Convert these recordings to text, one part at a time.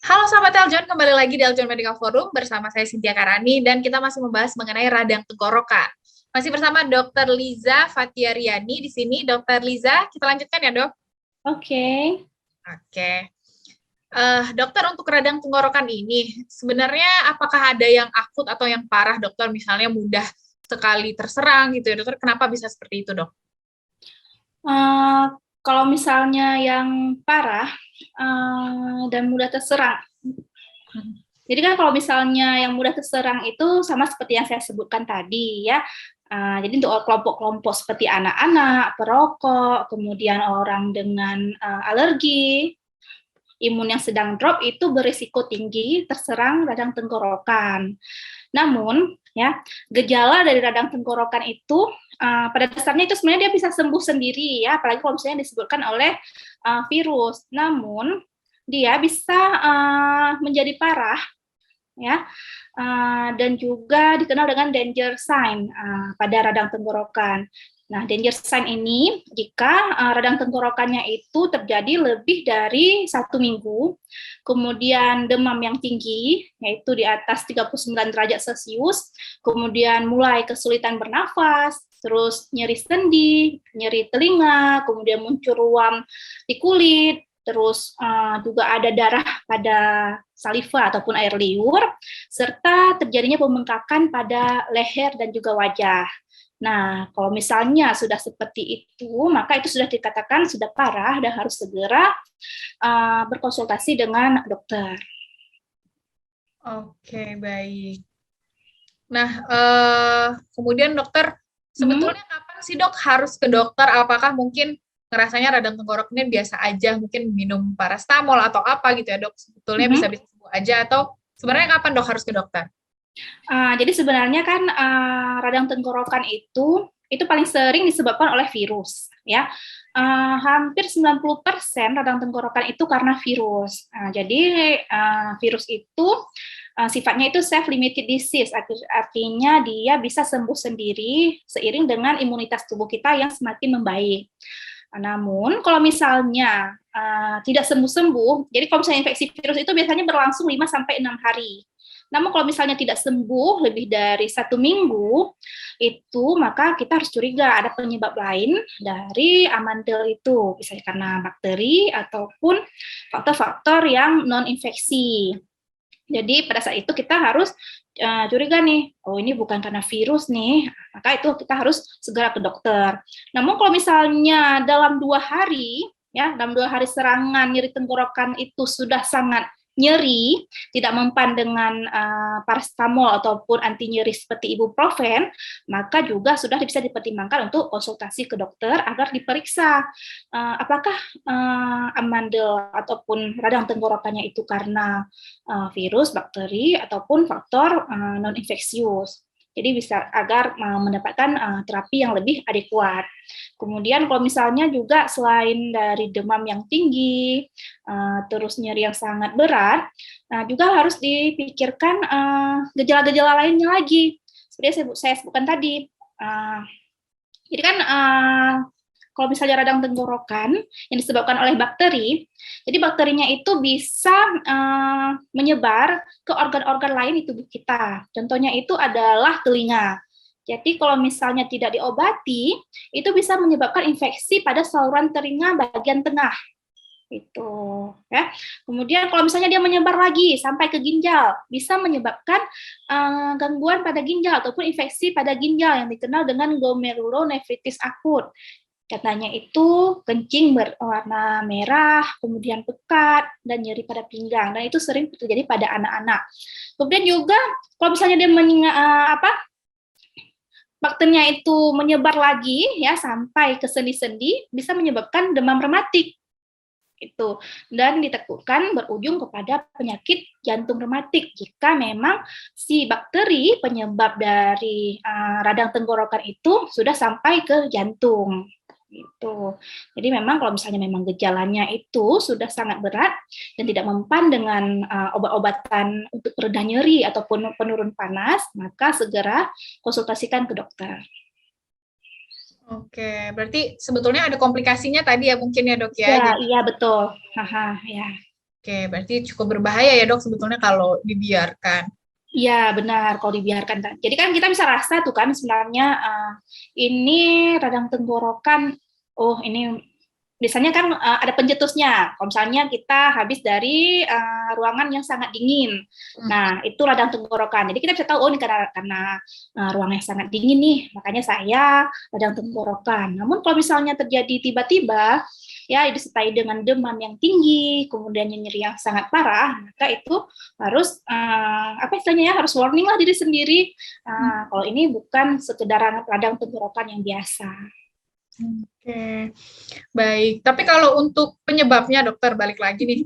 Halo sahabat Eljon, kembali lagi di Eljon Medical Forum bersama saya Cynthia Karani dan kita masih membahas mengenai radang tenggorokan. Masih bersama Dr. Liza Fatiariani di sini. Dr. Liza, kita lanjutkan ya, Dok? Oke. Oke. Dokter, untuk radang tenggorokan ini, sebenarnya apakah ada yang akut atau yang parah, dokter? Misalnya mudah sekali terserang gitu ya, dokter. Kenapa bisa seperti itu, dok? Eh, Kalau misalnya yang parah dan mudah terserang, jadi kan kalau misalnya yang mudah terserang itu sama seperti yang saya sebutkan tadi ya. Jadi untuk kelompok-kelompok seperti anak-anak, perokok, kemudian orang dengan alergi, imun yang sedang drop itu berisiko tinggi terserang radang tenggorokan. Namun, ya, gejala dari radang tenggorokan itu pada dasarnya itu sebenarnya dia bisa sembuh sendiri ya, apalagi kalau misalnya disebutkan oleh virus. Namun, dia bisa menjadi parah ya, dan juga dikenal dengan danger sign pada radang tenggorokan. Nah, danger sign ini jika radang tenggorokannya itu terjadi lebih dari 1 minggu, kemudian demam yang tinggi, yaitu di atas 39 derajat Celcius, kemudian mulai kesulitan bernafas, terus nyeri sendi, nyeri telinga, kemudian muncul ruam di kulit, terus juga ada darah pada saliva ataupun air liur, serta terjadinya pembengkakan pada leher dan juga wajah. Nah, kalau misalnya sudah seperti itu, maka itu sudah dikatakan sudah parah dan harus segera berkonsultasi dengan dokter. Oke, baik. Nah, kemudian dokter, sebetulnya kapan sih dok harus ke dokter? Apakah mungkin ngerasanya radang tenggorokannya biasa aja, mungkin minum parastamol atau apa gitu ya dok? Sebetulnya bisa sembuh aja atau sebenarnya kapan dok harus ke dokter? Jadi sebenarnya kan radang tenggorokan itu paling sering disebabkan oleh virus ya. Hampir 90% radang tenggorokan itu karena virus. Jadi virus itu sifatnya itu self-limited disease, artinya dia bisa sembuh sendiri seiring dengan imunitas tubuh kita yang semakin membaik. Namun kalau misalnya tidak sembuh-sembuh, jadi kalau misalnya infeksi virus itu biasanya berlangsung 5 sampai 6 hari. Namun kalau misalnya tidak sembuh lebih dari 1 minggu, itu maka kita harus curiga ada penyebab lain dari amandel itu, bisa karena bakteri ataupun faktor-faktor yang non-infeksi. Jadi pada saat itu kita harus curiga nih, oh ini bukan karena virus nih, maka itu kita harus segera ke dokter. Namun kalau misalnya dalam 2 hari serangan nyeri tenggorokan itu sudah sangat nyeri, tidak mempan dengan paracetamol ataupun anti nyeri seperti ibuprofen, maka juga sudah bisa dipertimbangkan untuk konsultasi ke dokter agar diperiksa apakah amandel ataupun radang tenggorokannya itu karena virus, bakteri, ataupun faktor non-infeksius. Jadi bisa agar mendapatkan terapi yang lebih adekuat. Kemudian kalau misalnya juga selain dari demam yang tinggi, terus nyeri yang sangat berat, juga harus dipikirkan gejala-gejala lainnya lagi. Seperti saya sebutkan tadi. Jadi kan kalau misalnya radang tenggorokan yang disebabkan oleh bakteri, jadi bakterinya itu bisa menyebar ke organ-organ lain di tubuh kita. Contohnya itu adalah telinga. Jadi kalau misalnya tidak diobati, itu bisa menyebabkan infeksi pada saluran telinga bagian tengah. Itu ya. Kemudian kalau misalnya dia menyebar lagi sampai ke ginjal, bisa menyebabkan gangguan pada ginjal ataupun infeksi pada ginjal yang dikenal dengan glomerulonefritis akut. Katanya itu kencing berwarna merah, kemudian pekat, dan nyeri pada pinggang. Dan itu sering terjadi pada anak-anak. Kemudian juga kalau misalnya dia bakterinya itu menyebar lagi ya sampai ke sendi-sendi, bisa menyebabkan demam rematik. Itu dan ditakutkan berujung kepada penyakit jantung rematik jika memang si bakteri penyebab dari radang tenggorokan itu sudah sampai ke jantung. Gitu. Jadi memang kalau misalnya memang gejalanya itu sudah sangat berat dan tidak mempan dengan obat-obatan untuk pereda nyeri ataupun penurun panas, maka segera konsultasikan ke dokter. Oke, berarti sebetulnya ada komplikasinya tadi ya mungkin ya dok ya. Ya, Jadi iya betul. Haha, ya. Oke, berarti cukup berbahaya ya dok sebetulnya kalau dibiarkan. Iya, benar kalau dibiarkan. Jadi kan kita bisa rasa tuh kan sebenarnya ini radang tenggorokan, oh ini biasanya kan ada pencetusnya. Kalau misalnya kita habis dari ruangan yang sangat dingin. Nah, itu radang tenggorokan. Jadi kita bisa tahu, oh ini karena ruangan yang sangat dingin nih, makanya saya radang tenggorokan. Namun kalau misalnya terjadi tiba-tiba, ya disertai dengan demam yang tinggi, kemudian nyeri yang sangat parah, maka itu harus apa istilahnya ya, harus warning lah diri sendiri. Kalau ini bukan sekedar radang tenggorokan yang biasa. Oke, baik. Tapi kalau untuk penyebabnya dokter, balik lagi nih.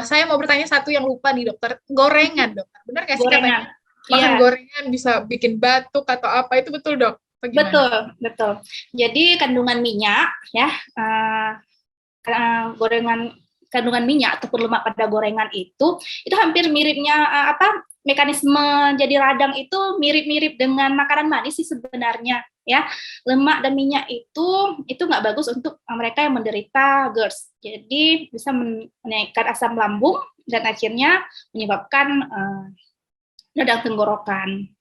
Saya mau bertanya satu yang lupa nih dokter. Gorengan dokter, benar nggak sih katanya Gorengan. makan Iya, gorengan bisa bikin batuk atau apa? Itu betul dok? Apa gimana? betul, betul. Jadi kandungan minyak ya, gorengan kandungan minyak ataupun lemak pada gorengan itu hampir miripnya apa mekanisme jadi radang itu mirip-mirip dengan makanan manis sih sebenarnya ya. Lemak dan minyak itu nggak bagus untuk mereka yang menderita GERD. Jadi bisa menaikkan asam lambung dan akhirnya menyebabkan radang tenggorokan.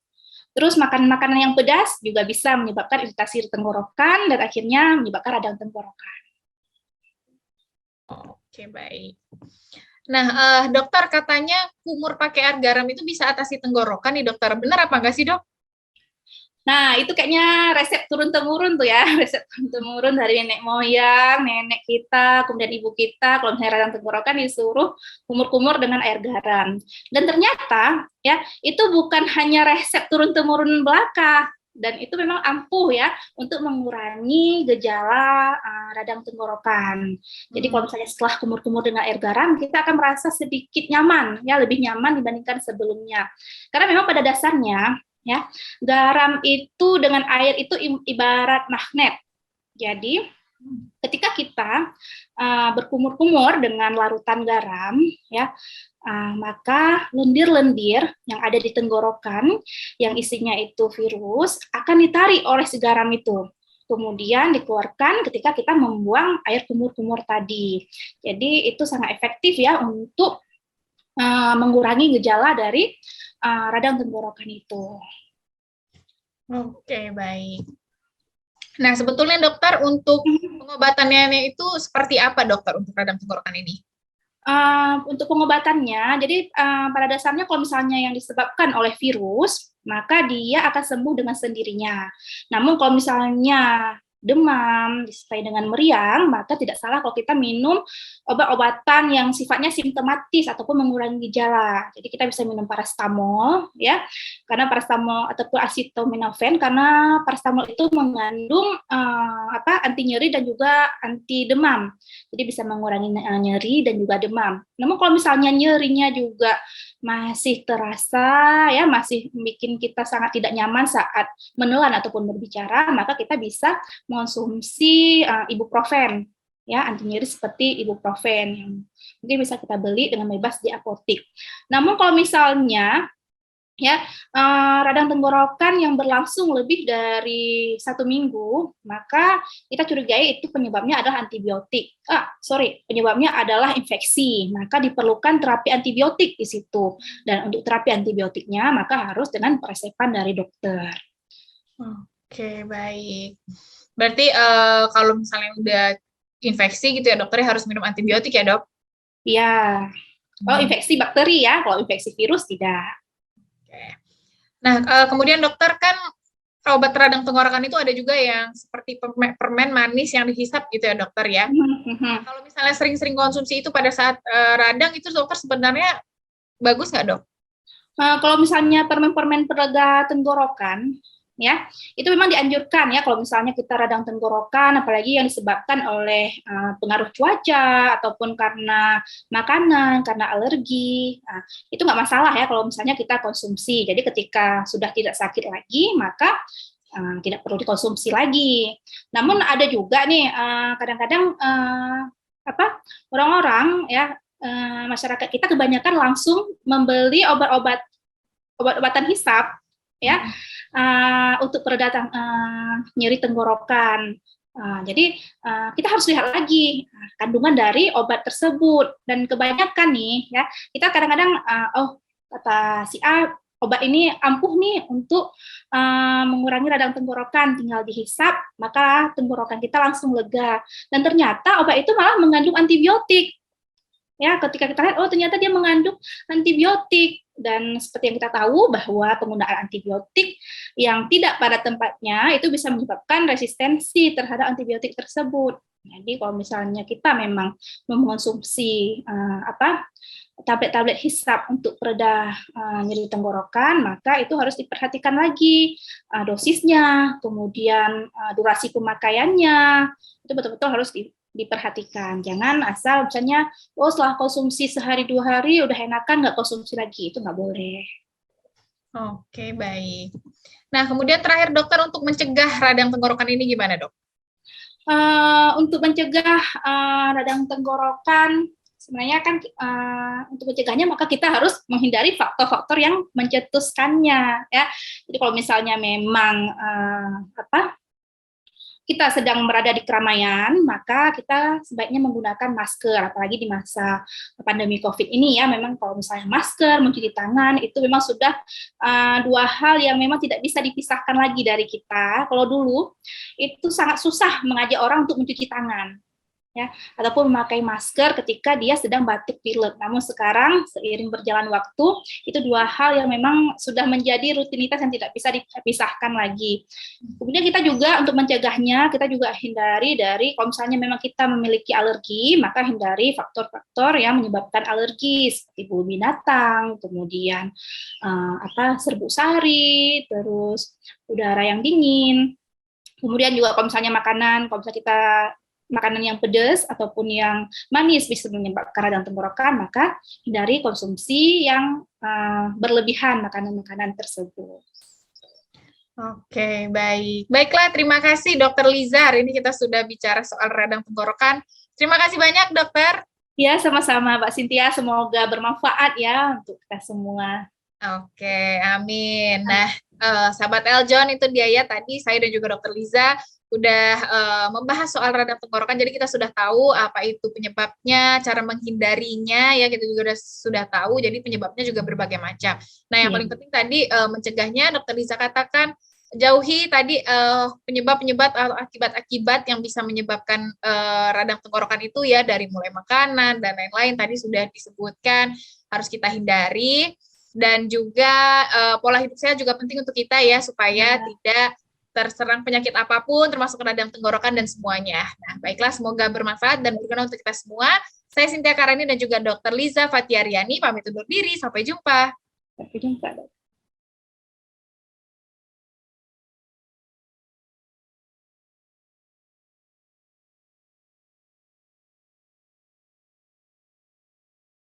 Terus makanan-makanan yang pedas juga bisa menyebabkan iritasi di tenggorokan dan akhirnya menyebabkan radang tenggorokan. Oke, baik. Nah, dokter katanya kumur pakai air garam itu bisa atasi tenggorokan nih dokter. Benar apa enggak sih dok? Nah, itu kayaknya resep turun-temurun tuh ya, resep turun-temurun dari nenek moyang, nenek kita, kemudian ibu kita, kalau misalnya radang tenggorokan disuruh kumur-kumur dengan air garam. Dan ternyata, ya, itu bukan hanya resep turun-temurun belaka, dan itu memang ampuh ya untuk mengurangi gejala radang tenggorokan. Jadi kalau misalnya setelah kumur-kumur dengan air garam, kita akan merasa sedikit nyaman, ya lebih nyaman dibandingkan sebelumnya. Karena memang pada dasarnya ya, garam itu dengan air itu ibarat magnet. Jadi ketika kita berkumur-kumur dengan larutan garam, ya, maka lendir-lendir yang ada di tenggorokan yang isinya itu virus akan ditarik oleh si garam itu. Kemudian dikeluarkan ketika kita membuang air kumur-kumur tadi. Jadi itu sangat efektif ya untuk mengurangi gejala dari radang tenggorokan itu. Oke, baik. Nah, sebetulnya dokter untuk pengobatannya itu seperti apa dokter untuk radang tenggorokan ini? Untuk pengobatannya, jadi pada dasarnya kalau misalnya yang disebabkan oleh virus, maka dia akan sembuh dengan sendirinya. Namun kalau misalnya demam disertai dengan meriang, maka tidak salah kalau kita minum obat-obatan yang sifatnya simptomatis ataupun mengurangi gejala. Jadi kita bisa minum paracetamol, ya, karena paracetamol ataupun acetaminophen, karena paracetamol itu mengandung anti nyeri dan juga anti demam. Jadi bisa mengurangi nyeri dan juga demam. Namun kalau misalnya nyerinya juga masih terasa, ya masih bikin kita sangat tidak nyaman saat menelan ataupun berbicara, maka kita bisa mengonsumsi ibuprofen, ya anti nyeri seperti ibuprofen yang mungkin bisa kita beli dengan bebas di apotik. Namun kalau misalnya ya radang tenggorokan yang berlangsung lebih dari 1 minggu, maka kita curigai itu penyebabnya adalah antibiotik. Penyebabnya adalah infeksi. Maka diperlukan terapi antibiotik di situ. Dan untuk terapi antibiotiknya maka harus dengan peresepan dari dokter. Oke, baik. Berarti kalau misalnya udah infeksi gitu ya dokternya harus minum antibiotik ya dok? Iya. Kalau infeksi bakteri ya, kalau infeksi virus tidak. Nah, kemudian dokter kan obat radang tenggorokan itu ada juga yang seperti permen manis yang dihisap gitu ya dokter ya. Kalau misalnya sering-sering konsumsi itu pada saat radang itu dokter sebenarnya bagus nggak dok? Kalau misalnya permen-permen pereda tenggorokan, ya itu memang dianjurkan ya kalau misalnya kita radang tenggorokan, apalagi yang disebabkan oleh pengaruh cuaca ataupun karena makanan, karena alergi, itu nggak masalah ya kalau misalnya kita konsumsi. Jadi ketika sudah tidak sakit lagi, maka tidak perlu dikonsumsi lagi. Namun ada juga nih kadang-kadang orang-orang ya masyarakat kita kebanyakan langsung membeli obat-obatan hisap ya untuk pereda nyeri tenggorokan. Jadi kita harus lihat lagi kandungan dari obat tersebut, dan kebanyakan nih ya kita kadang-kadang kata si A obat ini ampuh nih untuk mengurangi radang tenggorokan, tinggal dihisap maka tenggorokan kita langsung lega, dan ternyata obat itu malah mengandung antibiotik. Ya, ketika kita lihat, ternyata dia mengandung antibiotik. Dan seperti yang kita tahu bahwa penggunaan antibiotik yang tidak pada tempatnya itu bisa menyebabkan resistensi terhadap antibiotik tersebut. Jadi kalau misalnya kita memang mengonsumsi tablet-tablet hisap untuk pereda nyeri tenggorokan, maka itu harus diperhatikan lagi dosisnya, kemudian durasi pemakaiannya, itu betul-betul harus diperhatikan. Jangan asal misalnya, setelah konsumsi sehari 2 hari udah enakan nggak konsumsi lagi, itu nggak boleh. Oke, baik. Nah, kemudian terakhir dokter, untuk mencegah radang tenggorokan ini gimana, dok? Untuk mencegah radang tenggorokan, sebenarnya kan untuk mencegahnya maka kita harus menghindari faktor-faktor yang mencetuskannya, ya. Jadi kalau misalnya memang kita sedang berada di keramaian, maka kita sebaiknya menggunakan masker, apalagi di masa pandemi COVID ini ya, memang kalau misalnya masker, mencuci tangan, itu memang sudah dua hal yang memang tidak bisa dipisahkan lagi dari kita. Kalau dulu, itu sangat susah mengajak orang untuk mencuci tangan, ya, ataupun memakai masker ketika dia sedang batuk pilek. Namun sekarang seiring berjalan waktu, itu dua hal yang memang sudah menjadi rutinitas yang tidak bisa dipisahkan lagi. Kemudian kita juga untuk mencegahnya, kita juga hindari dari, kalau misalnya memang kita memiliki alergi, maka hindari faktor-faktor yang menyebabkan alergi seperti bulu binatang, kemudian serbuk sari, terus udara yang dingin. Kemudian juga kalau misalnya makanan, kalau misalnya kita makanan yang pedas ataupun yang manis bisa menyebabkan radang tenggorokan, maka hindari konsumsi yang berlebihan makanan-makanan tersebut. Oke, baik. Baiklah, terima kasih Dokter Liza. Hari ini kita sudah bicara soal radang tenggorokan. Terima kasih banyak, dokter. Ya, sama-sama Mbak Cynthia. Semoga bermanfaat ya untuk kita semua. Oke, amin. Nah, sahabat Eljon, itu dia ya tadi saya dan juga Dokter Liza udah membahas soal radang tenggorokan. Jadi kita sudah tahu apa itu penyebabnya, cara menghindarinya ya, kita juga sudah tahu. Jadi penyebabnya juga berbagai macam. Nah, yang paling penting tadi mencegahnya, Dokter Liza katakan jauhi tadi penyebab-penyebab atau akibat-akibat yang bisa menyebabkan radang tenggorokan itu ya, dari mulai makanan dan lain-lain tadi sudah disebutkan harus kita hindari. Dan juga pola hidup sehat juga penting untuk kita ya, supaya tidak terserang penyakit apapun termasuk radang tenggorokan dan semuanya. Nah, baiklah, semoga bermanfaat dan berguna untuk kita semua. Saya Cynthia Karani dan juga Dr. Liza Fatiariani pamit undur diri. Sampai jumpa. Sampai jumpa.